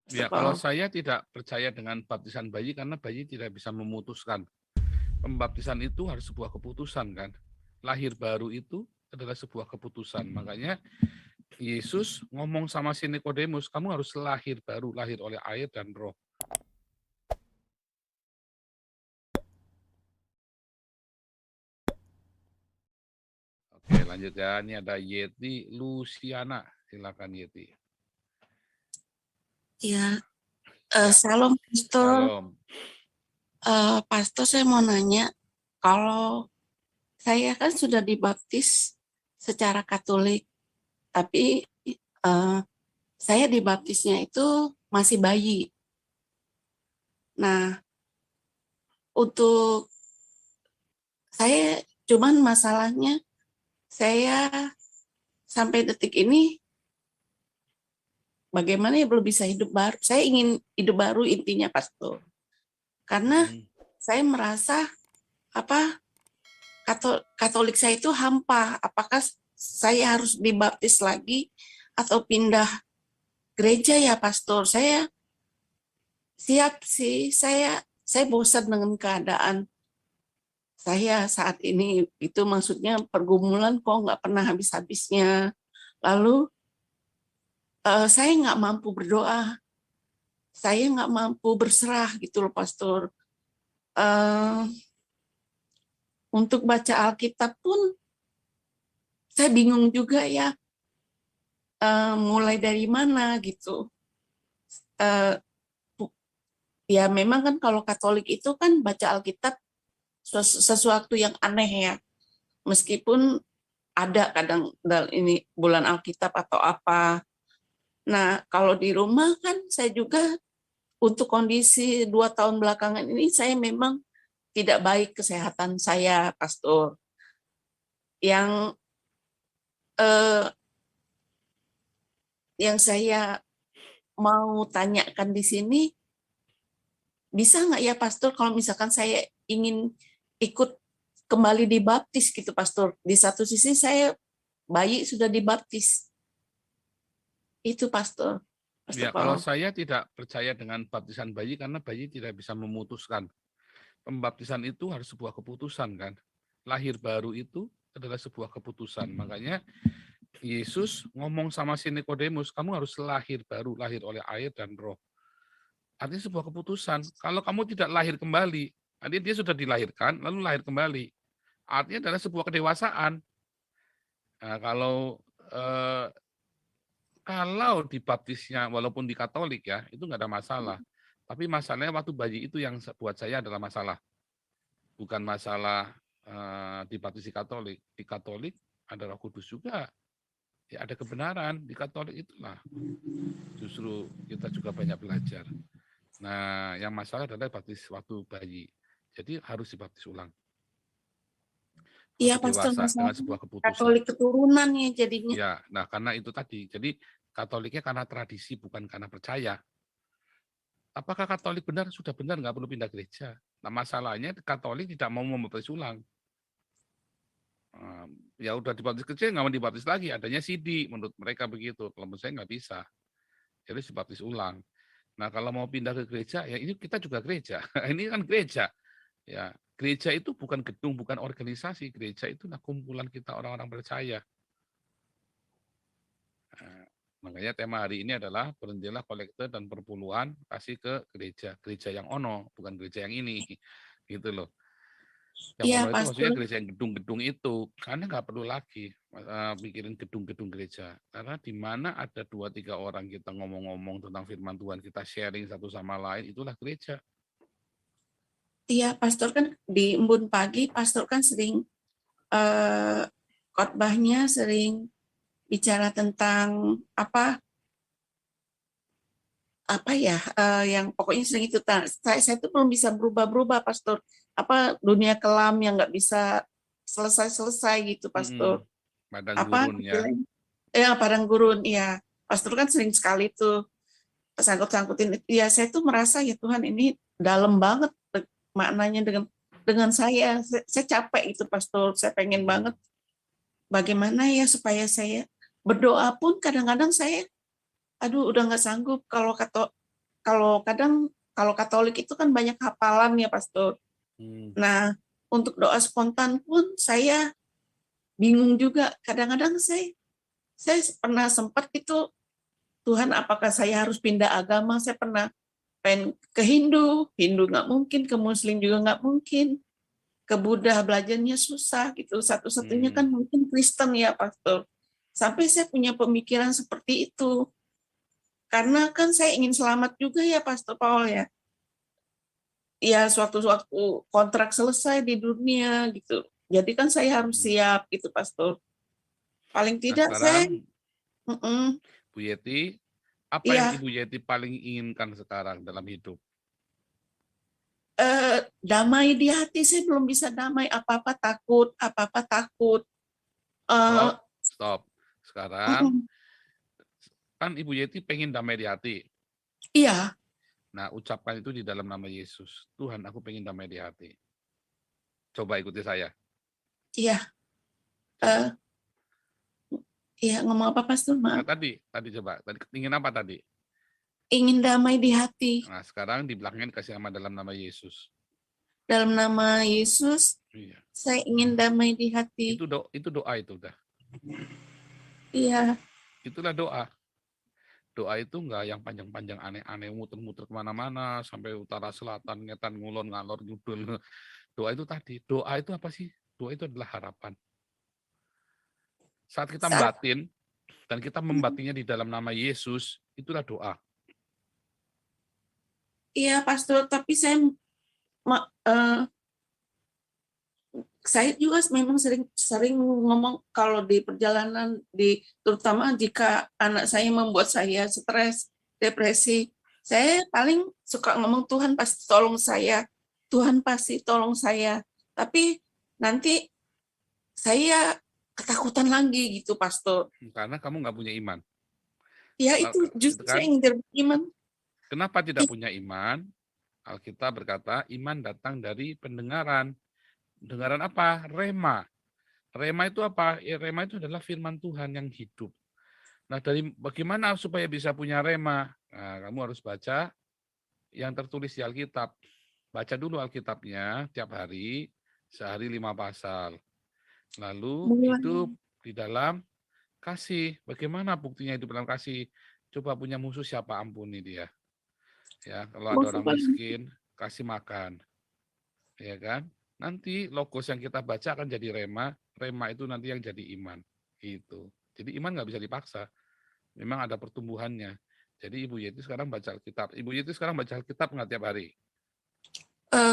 Ya, kalau saya tidak percaya dengan baptisan bayi karena bayi tidak bisa memutuskan. Pembaptisan itu harus sebuah keputusan kan. Lahir baru itu adalah sebuah keputusan. Makanya Yesus ngomong sama si Nikodemus, kamu harus lahir baru, lahir oleh air dan roh. Oke, lanjut ya. Ini ada Yeti Luciana. Silakan Yeti. Ya, Salam Pastor. Salam. Pastor, saya mau nanya, kalau saya kan sudah dibaptis secara Katolik, tapi saya dibaptisnya itu masih bayi. Nah, untuk saya cuman masalahnya saya sampai detik ini bagaimana ya belum bisa hidup baru. Saya ingin hidup baru intinya, Pastor. Karena saya merasa Katolik saya itu hampa. Apakah saya harus dibaptis lagi atau pindah gereja ya, Pastor? Saya siap sih. Saya bosan dengan keadaan saya saat ini. Itu maksudnya pergumulan kok nggak pernah habis-habisnya. Lalu saya nggak mampu berdoa. Saya nggak mampu berserah gitu loh, Pastor. Untuk baca Alkitab pun saya bingung juga ya, mulai dari mana gitu. Ya memang kan kalau Katolik itu kan baca Alkitab sesuatu yang aneh ya. Meskipun ada kadang ini bulan Alkitab atau apa. Nah kalau di rumah kan saya juga untuk kondisi 2 tahun belakangan ini saya memang tidak baik kesehatan saya, Pastor. Eh, yang saya mau tanyakan di sini, bisa nggak ya Pastor kalau misalkan saya ingin ikut kembali dibaptis gitu Pastor. Di satu sisi saya bayi sudah dibaptis. Itu Pastor. Ya, kalau saya tidak percaya dengan baptisan bayi karena bayi tidak bisa memutuskan. Pembaptisan itu harus sebuah keputusan kan. Lahir baru itu adalah sebuah keputusan. Makanya Yesus ngomong sama si Nikodemus, kamu harus lahir baru, lahir oleh air dan roh. Artinya sebuah keputusan. Kalau kamu tidak lahir kembali, artinya dia sudah dilahirkan, lalu lahir kembali. Artinya adalah sebuah kedewasaan. Nah, kalau dibaptisnya, walaupun di Katolik ya, itu nggak ada masalah. Tapi masalahnya waktu bayi itu yang buat saya adalah masalah. Bukan masalah dibaptis di Katolik. Di Katolik ada Roh Kudus juga. Ya ada kebenaran di Katolik itulah. Justru kita juga banyak belajar. Nah, yang masalah adalah baptis waktu bayi. Jadi harus dibaptis ulang. Iya Waktu Pastor, dewasa dengan sebuah keputusan. Katolik keturunan ya jadinya. Ya, nah karena itu tadi. Jadi Katoliknya karena tradisi bukan karena percaya. Apakah Katolik benar? Sudah benar, nggak perlu pindah gereja. Nah masalahnya Katolik tidak mau membaptis ulang. Ya udah dibaptis kecil, nggak mau dibaptis lagi. Adanya CD, menurut mereka begitu. Kalau menurut saya nggak bisa. Jadi dibaptis ulang. Nah kalau mau pindah ke gereja, ya ini kita juga gereja. Ini kan gereja. Ya, gereja itu bukan gedung, bukan organisasi. Gereja itu kumpulan kita orang-orang percaya. Nah, makanya tema hari ini adalah berhentilah kolekte dan perpuluhan kasih ke gereja. Gereja yang ono, bukan gereja yang ini. Gitu loh. Yang Iya ono itu Pastor. maksudnya gereja yang gedung-gedung itu. Karena nggak perlu lagi pikirin gedung-gedung gereja. Karena di mana ada 2-3 orang kita ngomong-ngomong tentang firman Tuhan, kita sharing satu sama lain, itulah gereja. Iya Pastor, kan di embun pagi Pastor kan sering khotbahnya sering bicara tentang apa ya, yang pokoknya sering itu. Saya itu belum bisa berubah-berubah Pastor. Dunia kelam yang nggak bisa selesai-selesai gitu Pastor. Padang gurun ya. Padang gurun, ya. Pastor kan sering sekali tuh sangkut-sangkutin. Ya saya tuh merasa ya Tuhan ini dalam banget maknanya dengan saya. Saya capek itu Pastor. Saya pengen banget bagaimana ya supaya saya berdoa pun kadang-kadang saya udah nggak sanggup kalau kata kalau kadang kalau Katolik itu kan banyak hafalan ya, Pastor. Nah, untuk doa spontan pun saya bingung juga. Kadang-kadang saya pernah sempat itu, Tuhan apakah saya harus pindah agama? Saya pernah pengen ke Hindu nggak mungkin, ke Muslim juga nggak mungkin, ke Buddha belajarnya susah gitu. Satu-satunya kan mungkin Kristen ya, Pastor. Sampai saya punya pemikiran seperti itu. Karena kan saya ingin selamat juga ya, Pastor Paul ya. Ya, suatu-suatu kontrak selesai di dunia gitu. Jadi kan saya harus siap gitu, Pastor. Paling Nah, tidak saya, sekarang Bu Yeti, apa yang ya Ibu Yeti paling inginkan sekarang dalam hidup? damai di hati. Saya belum bisa damai, apa-apa takut, apa-apa takut. Eh, Stop. Sekarang kan Ibu Yeti pengen damai di hati. iya, Nah, ucapkan itu di dalam nama Yesus. Tuhan, aku pengen damai di hati. Coba ikuti saya. iya, Coba. iya, ngomong apa, Pastor? Nah, Maaf. tadi coba. Tadi ingin apa tadi? Ingin damai di hati. Nah, sekarang di belakangnya dikasih nama dalam nama Yesus. Dalam nama Yesus, Iya. saya ingin damai di hati. Itu doa itu udah. Iya, Itulah doa. Doa itu enggak yang panjang-panjang aneh-aneh muter-muter kemana-mana sampai utara selatan ngetan ngulon ngalor ngidul. Doa itu tadi. Doa itu apa sih? Doa itu adalah harapan. Saat kita membatin dan kita membatinya di dalam nama Yesus, itulah doa. iya, Pastor, tapi saya juga memang sering ngomong kalau di perjalanan, terutama jika anak saya membuat saya stres, depresi, saya paling suka ngomong, Tuhan pasti tolong saya, Tuhan pasti tolong saya. Tapi nanti saya ketakutan lagi gitu, Pastor. Karena kamu nggak punya iman. Ya itu justru saya ingin beriman. Kenapa tidak punya iman? Alkitab berkata, iman datang dari pendengaran. Pendengaran apa? Rema. Rema itu apa? Rema itu adalah firman Tuhan yang hidup. Nah, bagaimana supaya bisa punya rema? Nah, kamu harus baca yang tertulis di Alkitab. Baca dulu Alkitabnya tiap hari, sehari 5 pasal. Lalu hidup di dalam kasih. Bagaimana buktinya hidup dalam kasih? Coba punya musuh siapa, ampuni dia. Ya, kalau ada orang miskin, kasih makan. Ya kan? Nanti logos yang kita baca akan jadi rema itu nanti yang jadi iman. Itu. Jadi iman nggak bisa dipaksa. Memang ada pertumbuhannya. Jadi Ibu Yeti sekarang baca Alkitab. Ibu Yeti sekarang baca Alkitab nggak tiap hari?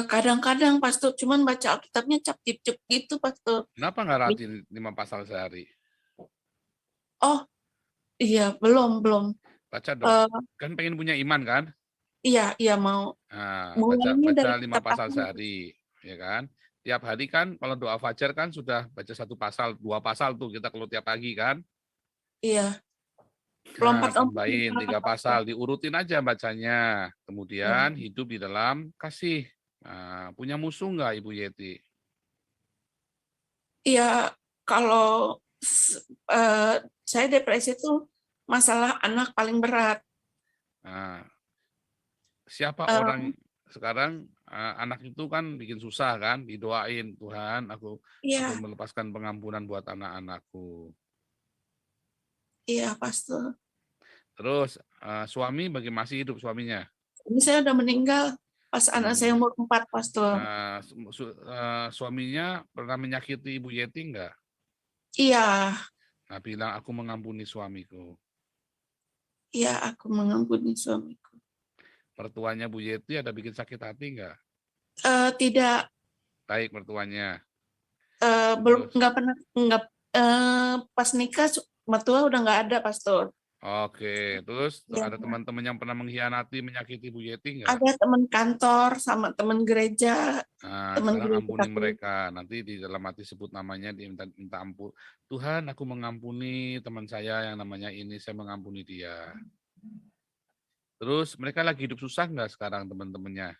Kadang-kadang, Pastor, cuman baca Alkitabnya cap-cip gitu, Pastor. Kenapa nggak rajin 5 pasal sehari? Oh, iya, belum. Baca dong. Kan pengen punya iman kan? Iya mau. Nah, Mulainya baca dari 5 kitab pasal apa? sehari, ya kan? Tiap hari kan kalau doa fajar kan sudah baca 1 pasal, 2 pasal tuh kita kalau tiap pagi kan? Iya. Nah, Lompat-lompat tambahin 3 pasal, diurutin aja bacanya. Kemudian hidup di dalam kasih. Nah, punya musuh nggak Ibu Yeti? Iya, kalau saya depresi itu masalah anak paling berat. Nah, siapa orang sekarang anak itu kan bikin susah kan, didoain Tuhan, aku Iya, melepaskan pengampunan buat anak-anakku. iya, Pastor. Terus suami masih hidup suaminya? Ini saya udah meninggal pas anak saya umur 4, Pastor. Suaminya pernah menyakiti Ibu Yeti enggak? Iya. Nah, bilang aku mengampuni suamiku. Iya, aku mengampuni suamiku. Mertuanya Bu Yeti ada bikin sakit hati enggak? Tidak. Baik mertuanya. Belum, nggak pernah, nggak, pas nikah mertua udah nggak ada, Pastor. Oke, terus Ya. ada teman-teman yang pernah mengkhianati, menyakiti Bu Yeti enggak? Ada teman kantor sama teman gereja. Nah, Teman sekarang gereja ampuni aku. mereka. Nanti di dalam hati sebut namanya, minta ampun. Tuhan, aku mengampuni teman saya yang namanya ini, saya mengampuni dia. Terus mereka lagi hidup susah enggak sekarang teman-temannya?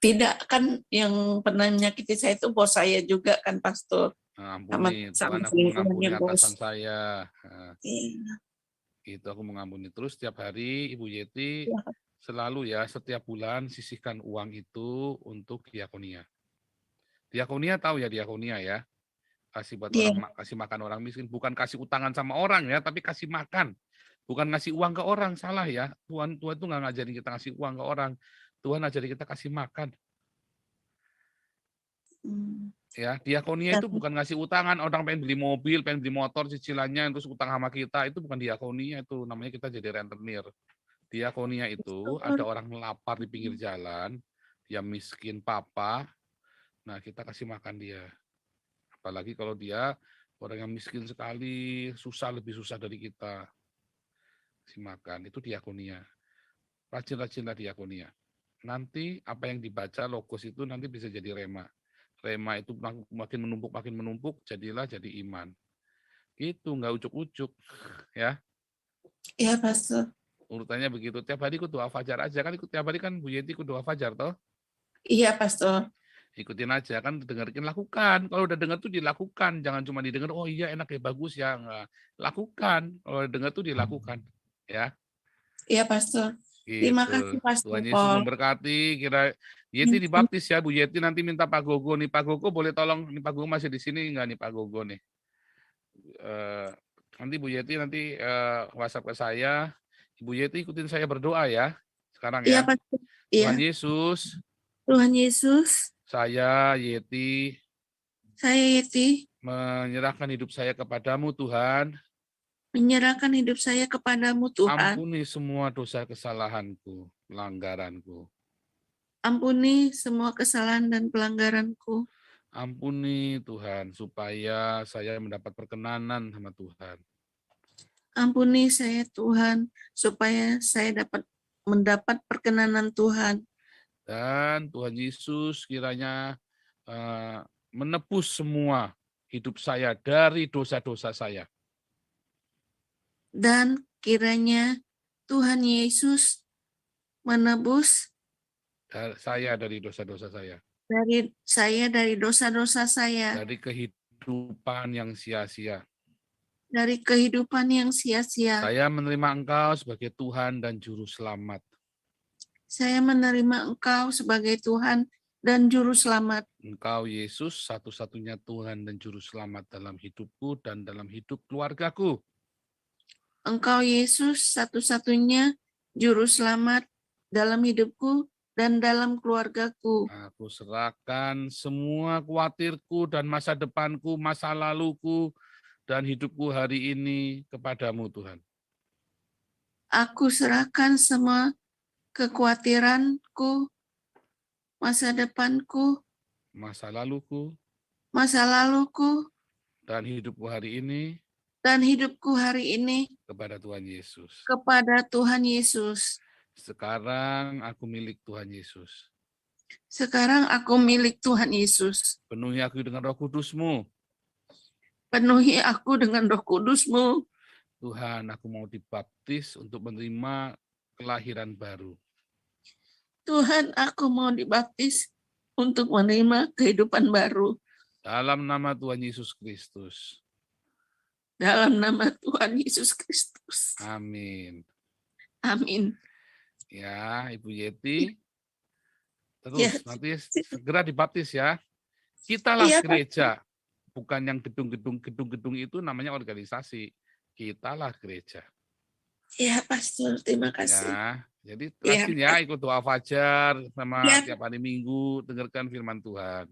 Tidak, kan yang pernah menyakiti saya itu bos saya juga kan, Pastor. Nah, ampuni, Sama Tuhan aku mengampuni selingkuhannya atasan bos. saya. Nah, Iya. Itu aku mengampuni terus setiap hari. Ibu Yeti Ya, selalu ya setiap bulan sisihkan uang itu untuk diakonia. Diakonia tahu ya diakonia ya. Kasih buat iya. orang, kasih makan orang miskin, bukan kasih utangan sama orang ya, tapi kasih makan. Bukan ngasih uang ke orang, salah ya. Tuhan tuh nggak ngajarin kita ngasih uang ke orang. Tuhan ngajarin kita kasih makan. Hmm. Ya, diakonia Ya, itu bukan ngasih utangan, orang pengen beli mobil, pengen beli motor cicilannya terus utang sama kita, itu bukan diakonia, itu namanya kita jadi rentenir. Diakonia itu ada Pastor. orang lapar di pinggir jalan, dia miskin papa, nah kita kasih makan dia. Apalagi kalau dia orang yang miskin sekali, susah, lebih susah dari kita. Kasih makan, itu diakonia. Rajin-rajinlah diakonia. Nanti apa yang dibaca logos itu nanti bisa jadi rema. Rema itu makin menumpuk, jadilah jadi iman. Itu nggak ujuk-ujuk, ya. Iya, Pastor. Urutannya begitu. Tiap hari ikut doa fajar aja kan, tiap hari kan Bu Yeti ikut doa fajar toh. Iya, Pastor. Ikutin aja kan, dengerin, lakukan. Kalau udah dengar tuh dilakukan, jangan cuma didengar. Oh iya enak ya, bagus ya, nggak. Lakukan. Kalau udah dengar tuh dilakukan, ya. Iya, Pastor. Terima Gitu. kasih, Pastor Tuhan Yesus Paul. memberkati. Kira Yeti dibaptis ya, Bu Yeti nanti minta Pak Gogo nih. Pak Gogo boleh tolong, nih Pak Gogo masih di sini nggak nih Pak Gogo nih? Nanti Bu Yeti nanti WhatsApp ke saya. Ibu Yeti ikutin saya berdoa ya. Sekarang Iya, ya. Pastor. Iya. Tuhan Yesus, Tuhan Yesus, saya Yeti saya Yeti, menyerahkan hidup saya kepadamu Tuhan. menyerahkan hidup saya kepadamu, Tuhan. Ampuni semua dosa kesalahanku, pelanggaranku. Ampuni semua kesalahan dan pelanggaranku. Ampuni Tuhan, supaya saya mendapat perkenanan sama Tuhan. Ampuni saya, Tuhan, supaya saya dapat mendapat perkenanan Tuhan. Dan Tuhan Yesus kiranya menebus semua hidup saya dari dosa-dosa saya. Dan kiranya Tuhan Yesus menebus Saya dari dosa-dosa saya. dari dosa-dosa saya, Dari kehidupan yang sia-sia. dari kehidupan yang sia-sia. Saya menerima Engkau sebagai Tuhan dan Juru Selamat. Saya menerima Engkau sebagai Tuhan dan Juru Selamat. Engkau Yesus satu-satunya Tuhan dan Juru Selamat dalam hidupku dan dalam hidup keluargaku. Engkau Yesus satu-satunya Juru Selamat dalam hidupku dan dalam keluargaku. Aku serahkan semua khawatirku dan masa depanku, masa laluku, dan hidupku hari ini kepadamu Tuhan. Aku serahkan semua kekhawatiranku, masa depanku, masa laluku, dan hidupku hari ini kepada Tuhan Yesus. kepada Tuhan Yesus. Sekarang aku milik Tuhan Yesus. Sekarang aku milik Tuhan Yesus. Penuhi aku dengan Roh Kudus-Mu. Penuhi aku dengan Roh Kudus-Mu. Tuhan, aku mau dibaptis untuk menerima kelahiran baru. Tuhan, aku mau dibaptis untuk menerima kehidupan baru. Dalam nama Tuhan Yesus Kristus. Dalam nama Tuhan Yesus Kristus. Amin. Amin. Ya, Ibu Yeti. Terus Ya. nanti segera dibaptis ya. Kitalah Iya, gereja. Bukan yang gedung-gedung itu namanya organisasi. Kitalah gereja. Iya, Pastor. Terima kasih. Ya, jadi Ya. rajin ya ikut doa fajar sama Ya. tiap hari Minggu, dengarkan firman Tuhan.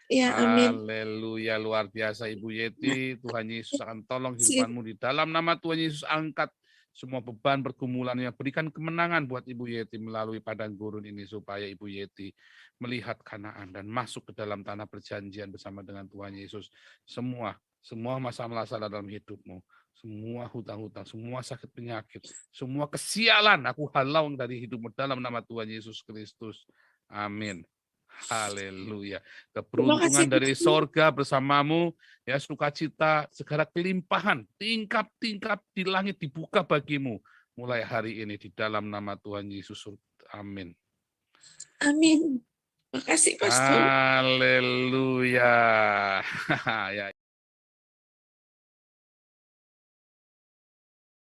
Ya, amin. Haleluya, luar biasa Ibu Yeti. Tuhan Yesus akan tolong hidupanmu di dalam nama Tuhan Yesus. Angkat semua beban pergumulannya. Berikan kemenangan buat Ibu Yeti melalui padang gurun ini supaya Ibu Yeti melihat Kanaan dan masuk ke dalam tanah perjanjian bersama dengan Tuhan Yesus. Semua masalah dalam hidupmu, semua hutang-hutang, semua sakit penyakit, semua kesialan aku halau dari hidupmu dalam nama Tuhan Yesus Kristus. Amin. Haleluya. Keberuntungan dari sorga bersamamu, ya sukacita, segala kelimpahan, tingkap-tingkap di langit dibuka bagimu mulai hari ini di dalam nama Tuhan Yesus. Amin. Amin. Terima kasih, Pastor. Haleluya. Ya.